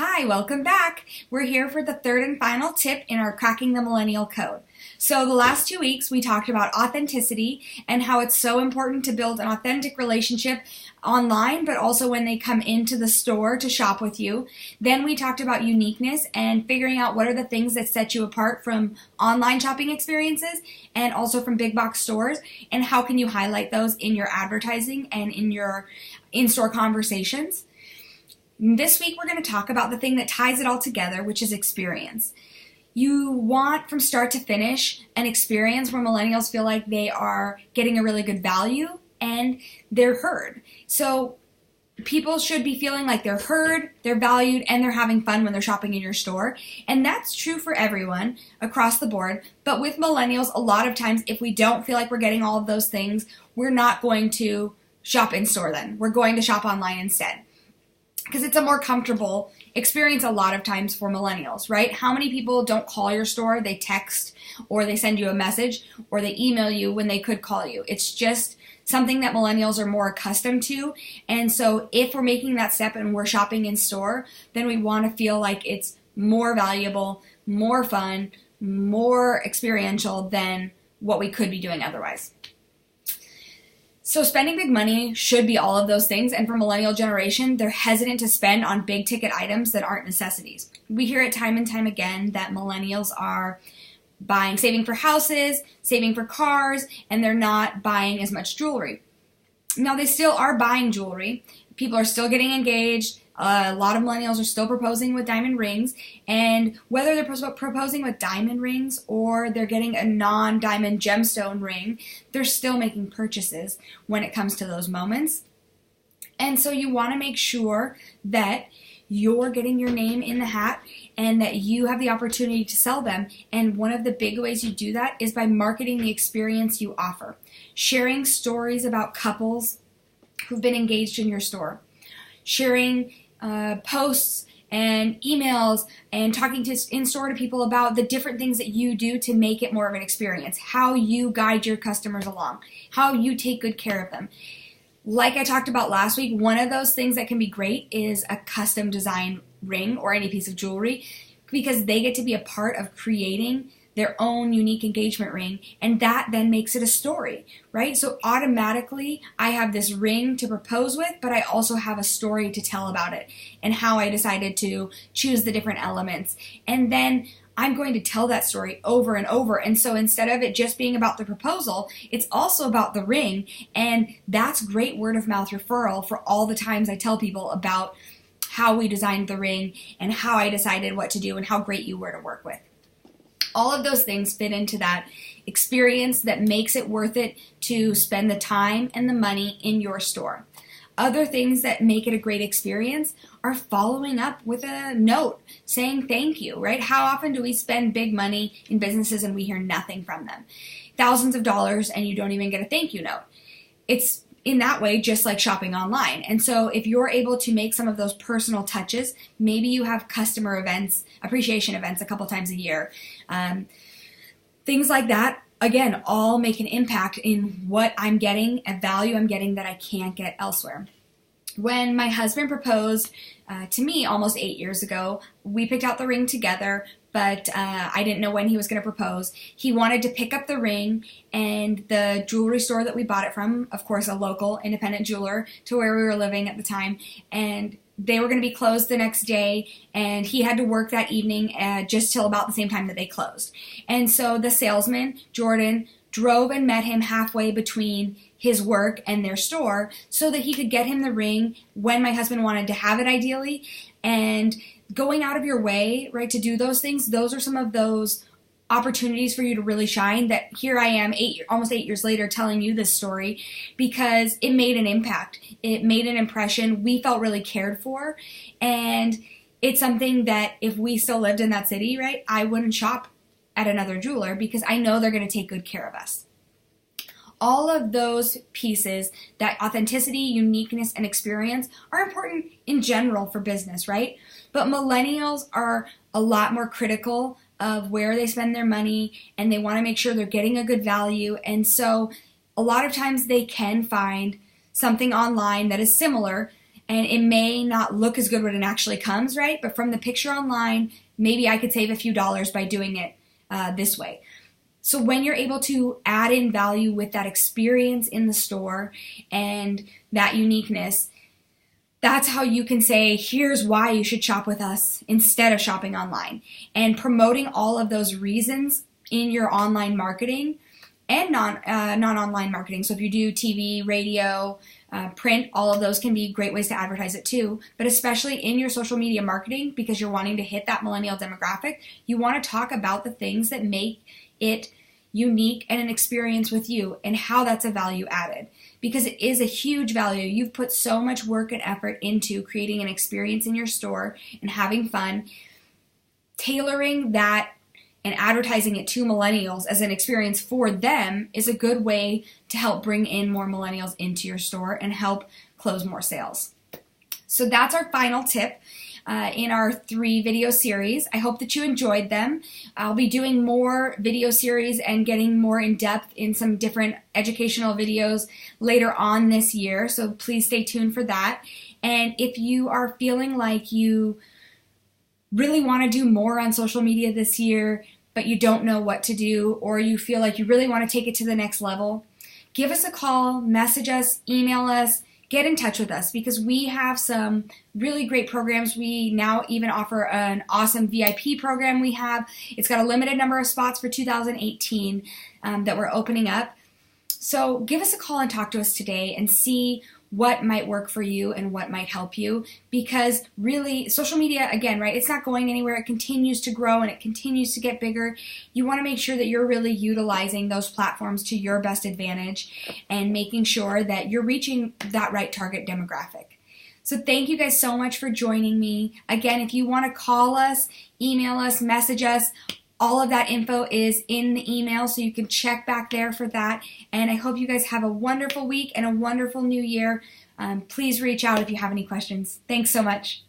Hi, welcome back. We're here for the third and final tip in our Cracking the Millennial Code. So the last 2 weeks we talked about authenticity and how it's so important to build an authentic relationship online, but also when they come into the store to shop with you. Then we talked about uniqueness and figuring out what are the things that set you apart from online shopping experiences and also from big box stores, and how can you highlight those in your advertising and in your in-store conversations. This week we're going to talk about the thing that ties it all together, which is experience. You want from start to finish an experience where millennials feel like they are getting a really good value and they're heard. So people should be feeling like they're heard, they're valued, and they're having fun when they're shopping in your store. And that's true for everyone across the board. But with millennials, a lot of times if we don't feel like we're getting all of those things, we're not going to shop in store then. We're going to shop online instead, because it's a more comfortable experience a lot of times for millennials, right? How many people don't call your store? They text, or they send you a message, or they email you when they could call you. It's just something that millennials are more accustomed to. And so if we're making that step and we're shopping in store, then we want to feel like it's more valuable, more fun, more experiential than what we could be doing otherwise. So spending big money should be all of those things, and for millennial generation, they're hesitant to spend on big ticket items that aren't necessities. We hear it time and time again that millennials are saving for houses, saving for cars, and they're not buying as much jewelry. Now, they still are buying jewelry. People are still getting engaged. A lot of millennials are still proposing with diamond rings, and whether they're proposing with diamond rings or they're getting a non-diamond gemstone ring, they're still making purchases when it comes to those moments. And so you want to make sure that you're getting your name in the hat and that you have the opportunity to sell them. And one of the big ways you do that is by marketing the experience you offer, sharing stories about couples who've been engaged in your store, sharing posts and emails and talking to in-store to people about the different things that you do to make it more of an experience, how you guide your customers along, how you take good care of them. Like I talked about last week, one of those things that can be great is a custom design ring or any piece of jewelry, because they get to be a part of creating their own unique engagement ring, and that then makes it a story, right? So automatically I have this ring to propose with, but I also have a story to tell about it and how I decided to choose the different elements. And then I'm going to tell that story over and over. And so instead of it just being about the proposal, it's also about the ring. And that's great word of mouth referral for all the times I tell people about how we designed the ring and how I decided what to do and how great you were to work with. All of those things fit into that experience that makes it worth it to spend the time and the money in your store. Other things that make it a great experience are following up with a note saying thank you, right? How often do we spend big money in businesses and we hear nothing from them? Thousands of dollars and you don't even get a thank you note. It's in that way just like shopping online. And so if you're able to make some of those personal touches, maybe you have customer events, appreciation events a couple times a year, things like that, again, all make an impact in what I'm getting, a value I'm getting that I can't get elsewhere. When my husband proposed to me almost 8 years ago, we picked out the ring together, but I didn't know when he was going to propose. He wanted to pick up the ring, and the jewelry store that we bought it from, of course, a local independent jeweler to where we were living at the time, and they were going to be closed the next day, and he had to work that evening just till about the same time that they closed. And so the salesman, Jordan, drove and met him halfway between his work and their store so that he could get him the ring when my husband wanted to have it ideally. And going out of your way, right, to do those things, those are some of those opportunities for you to really shine, that here I am almost 8 years later telling you this story because it made an impact. It made an impression. We felt really cared for, and it's something that if we still lived in that city, right, I wouldn't shop at another jeweler because I know they're going to take good care of us. All of those pieces, that authenticity, uniqueness, and experience, are important in general for business, right? But millennials are a lot more critical of where they spend their money, and they want to make sure they're getting a good value. And so a lot of times they can find something online that is similar and it may not look as good when it actually comes, right? But from the picture online, maybe I could save a few dollars by doing it this way. So when you're able to add in value with that experience in the store and that uniqueness, that's how you can say, here's why you should shop with us instead of shopping online. And promoting all of those reasons in your online marketing and non-online marketing. So if you do TV, radio, print, all of those can be great ways to advertise it too. But especially in your social media marketing, because you're wanting to hit that millennial demographic, you want to talk about the things that make it unique and an experience with you and how that's a value added. Because it is a huge value. You've put so much work and effort into creating an experience in your store and having fun. Tailoring that and advertising it to millennials as an experience for them is a good way to help bring in more millennials into your store and help close more sales. So that's our final tip in our 3 video series. I hope that you enjoyed them. I'll be doing more video series and getting more in depth in some different educational videos later on this year, so please stay tuned for that. And if you are feeling like you really want to do more on social media this year, but you don't know what to do, or you feel like you really want to take it to the next level, give us a call, message us, email us, get in touch with us, because we have some really great programs. We now even offer an awesome VIP program we have. It's got a limited number of spots for 2018 that we're opening up. So give us a call and talk to us today and see what might work for you and what might help you, because really social media, again, right, it's not going anywhere. It continues to grow and it continues to get bigger. You want to make sure that you're really utilizing those platforms to your best advantage and making sure that you're reaching that right target demographic. So thank you guys so much for joining me. Again, if you want to call us, email us, message us, all of that info is in the email, so you can check back there for that. And I hope you guys have a wonderful week and a wonderful new year. Please reach out if you have any questions. Thanks so much.